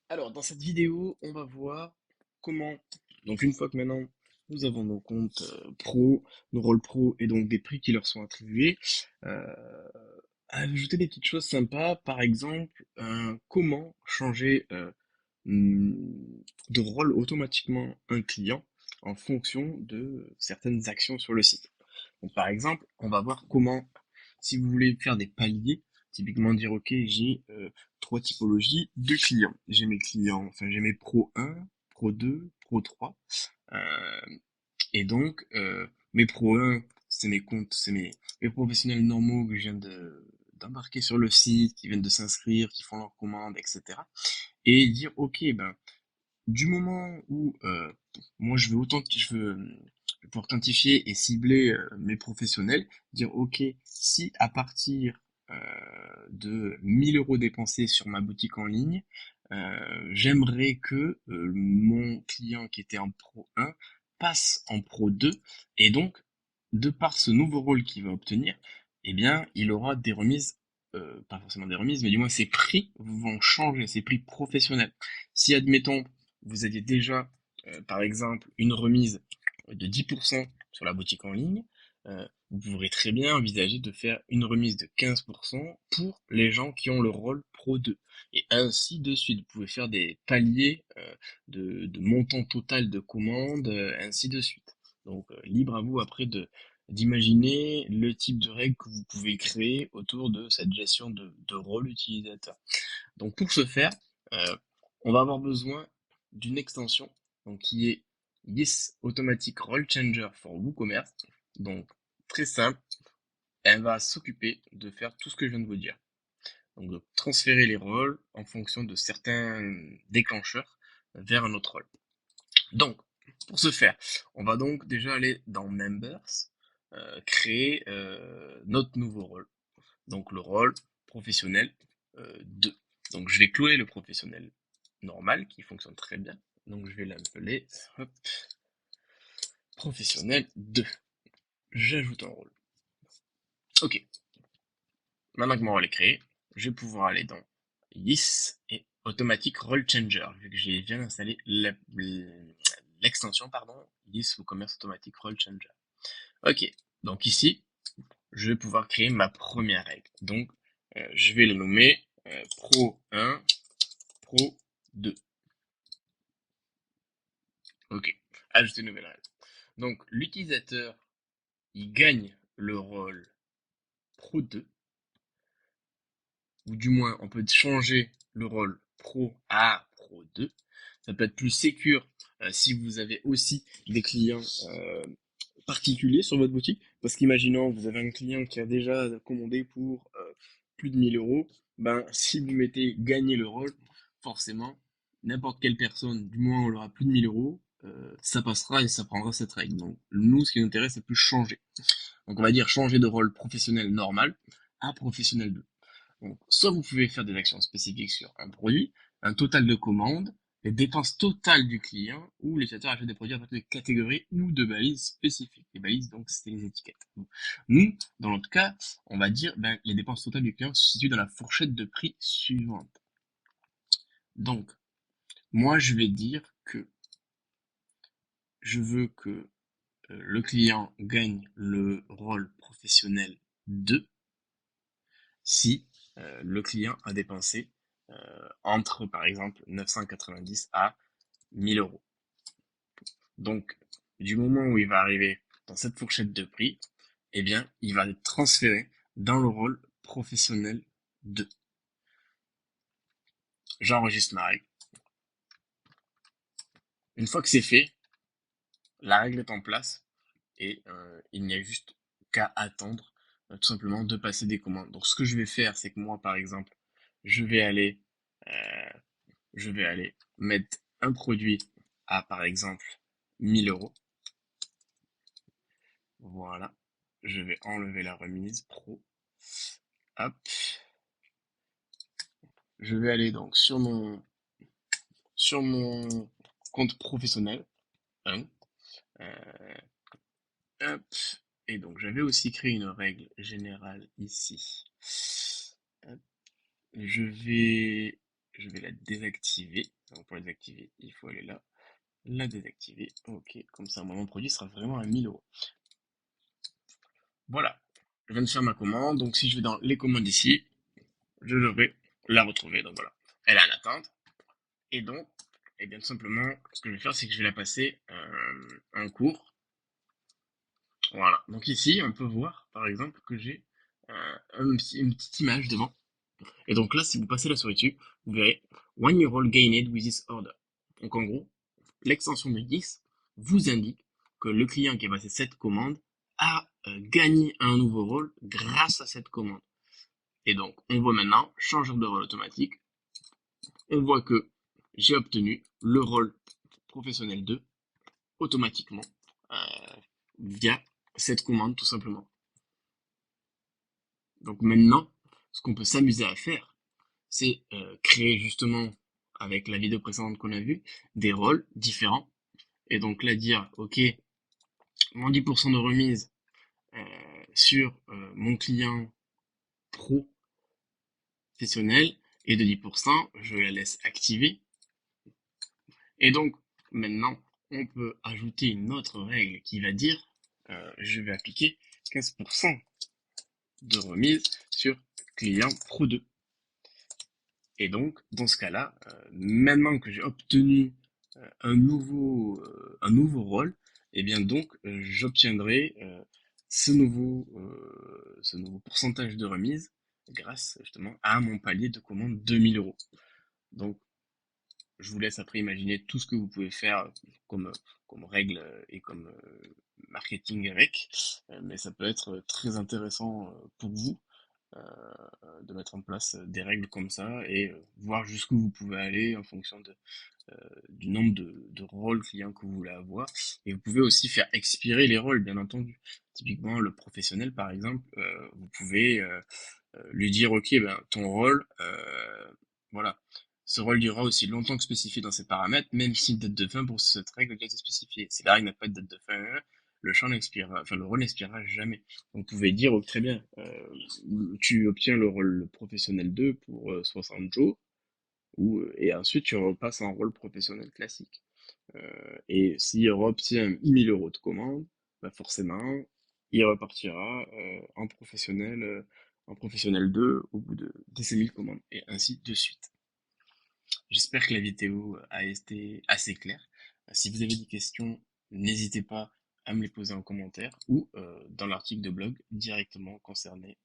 Alors, dans cette vidéo, on va voir comment, donc une fois que maintenant nous avons nos comptes pro, nos rôles pro et donc des prix qui leur sont attribués, euh, ajouter des petites choses sympas, par exemple, comment changer de rôle automatiquement un client en fonction de certaines actions sur le site. Donc, par exemple, on va voir comment, si vous voulez faire des paliers, typiquement dire, ok, j'ai trois typologies de clients. J'ai mes clients, enfin j'ai mes Pro 1, Pro 2, Pro 3. Euh, et donc, mes Pro 1, c'est mes comptes, mes professionnels normaux que je viens d'embarquer sur le site, qui viennent de s'inscrire, qui font leurs commandes, etc. Et dire, ok, ben, du moment où moi je veux pouvoir quantifier et cibler mes professionnels, dire ok, si à partir de 1000 euros dépensés sur ma boutique en ligne, j'aimerais que mon client qui était en Pro 1 passe en Pro 2 et donc de par ce nouveau rôle qu'il va obtenir, eh bien il aura des remises, pas forcément des remises, mais du moins ses prix vont changer, ses prix professionnels. Si admettons vous aviez déjà, par exemple, une remise de 10% sur la boutique en ligne, vous pourrez très bien envisager de faire une remise de 15% pour les gens qui ont le rôle Pro 2. Et ainsi de suite. Vous pouvez faire des paliers de montant total de commandes, ainsi de suite. Donc, libre à vous après d'imaginer le type de règles que vous pouvez créer autour de cette gestion de rôle utilisateur. Donc pour ce faire, euh, on va avoir besoin d'une extension donc, qui est Yes Automatic Role Changer for WooCommerce. Donc très simple, elle va s'occuper de faire tout ce que je viens de vous dire. Donc de transférer les rôles en fonction de certains déclencheurs vers un autre rôle. Donc pour ce faire, on va donc déjà aller dans Members, créer notre nouveau rôle. Donc le rôle professionnel 2. Donc je vais cloner le professionnel normal qui fonctionne très bien. Donc je vais l'appeler hop, professionnel 2. J'ajoute un rôle. Ok, maintenant que mon rôle est créé, je vais pouvoir aller dans Yes et Automatic Role Changer, vu que j'ai bien installé l'extension, pardon, Yes WooCommerce Automatic Role Changer. Ok, donc ici, je vais pouvoir créer ma première règle. Donc, je vais le nommer Pro 1, Pro 2. Ok. Ajouter une nouvelle règle. Donc, l'utilisateur, il gagne le rôle Pro 2, ou du moins, on peut changer le rôle Pro à Pro 2. Ça peut être plus sécure si vous avez aussi des clients particulier sur votre boutique. Parce qu'imaginons, vous avez un client qui a déjà commandé pour plus de 1000 euros. Ben, si vous mettez gagner le rôle, forcément, n'importe quelle personne, du moins on aura plus de 1000 euros, ça passera et ça prendra cette règle. Donc, nous, ce qui nous intéresse, c'est plus changer. Donc, on va dire changer de rôle professionnel normal à professionnel 2. Donc, soit vous pouvez faire des actions spécifiques sur un produit, un total de commandes, les dépenses totales du client, ou l'utilisateur achète des produits à partir de catégories ou de balises spécifiques. Les balises, donc, c'est les étiquettes. Nous, dans notre cas, on va dire, ben, les dépenses totales du client se situent dans la fourchette de prix suivante. Donc, moi, je vais dire que je veux que le client gagne le rôle professionnel 2 si le client a dépensé entre, par exemple, 990 à 1000 euros. Donc, du moment où il va arriver dans cette fourchette de prix, eh bien, il va être transféré dans le rôle professionnel 2. J'enregistre ma règle. Une fois que c'est fait, la règle est en place et il n'y a juste qu'à attendre tout simplement de passer des commandes. Donc, ce que je vais faire, c'est que moi, par exemple, je vais aller euh, je vais aller mettre un produit à, par exemple, 1000 euros. Voilà. Je vais enlever la remise pro. Hop. Je vais aller donc sur mon compte professionnel. Hein. Euh, hop. Et donc, j'avais aussi créé une règle générale ici. Hop. Je vais je vais la désactiver. Donc pour la désactiver, il faut aller là, la désactiver. Ok, comme ça, moi, mon produit sera vraiment à 1000 euros. Voilà, je viens de faire ma commande. Donc si je vais dans les commandes ici, je devrais la retrouver. Donc voilà, elle est en attente. Et donc, et bien tout simplement, ce que je vais faire, c'est que je vais la passer un cours. Voilà. Donc ici, on peut voir, par exemple, que j'ai une petite image devant. Et donc là, si vous passez la souris dessus, vous verrez When you roll gained with this order. Donc en gros, l'extension de GIS vous indique que le client qui a passé cette commande a gagné un nouveau rôle grâce à cette commande. Et donc, on voit maintenant, changeur de rôle automatique, on voit que j'ai obtenu le rôle professionnel 2 automatiquement via cette commande tout simplement. Donc maintenant, ce qu'on peut s'amuser à faire, c'est créer justement, avec la vidéo précédente qu'on a vue, des rôles différents. Et donc là dire, ok, mon 10% de remise sur mon client professionnel est de 10%, je la laisse activer. Et donc maintenant, on peut ajouter une autre règle qui va dire, je vais appliquer 15% de remise sur client Pro 2. Et donc, dans ce cas-là, maintenant que j'ai obtenu un nouveau rôle, et bien donc j'obtiendrai ce nouveau pourcentage de remise grâce justement à mon palier de commande 2000 euros. Donc, je vous laisse après imaginer tout ce que vous pouvez faire comme, comme règle et comme marketing avec, mais ça peut être très intéressant pour vous de mettre en place des règles comme ça et voir jusqu'où vous pouvez aller en fonction du nombre de rôles clients que vous voulez avoir. Et vous pouvez aussi faire expirer les rôles, bien entendu. Typiquement, le professionnel, par exemple, vous pouvez lui dire, ok, ben, ton rôle, voilà, ce rôle durera aussi longtemps que spécifié dans ses paramètres, même si une date de fin pour cette règle a déjà été spécifiée. Si la règle n'a pas de date de fin, le champ n'expirera, enfin le rôle n'expirera jamais. Donc vous pouvez dire, oh, très bien, tu obtiens le rôle professionnel 2 pour 60 jours, et ensuite tu repasses en rôle professionnel classique. Et s'il obtient 1000 euros de commande, bah forcément, il repartira en professionnel 2 au bout de ces 1000 commandes, et ainsi de suite. J'espère que la vidéo a été assez claire. Si vous avez des questions, n'hésitez pas à me les poser en commentaire ou dans l'article de blog directement concerné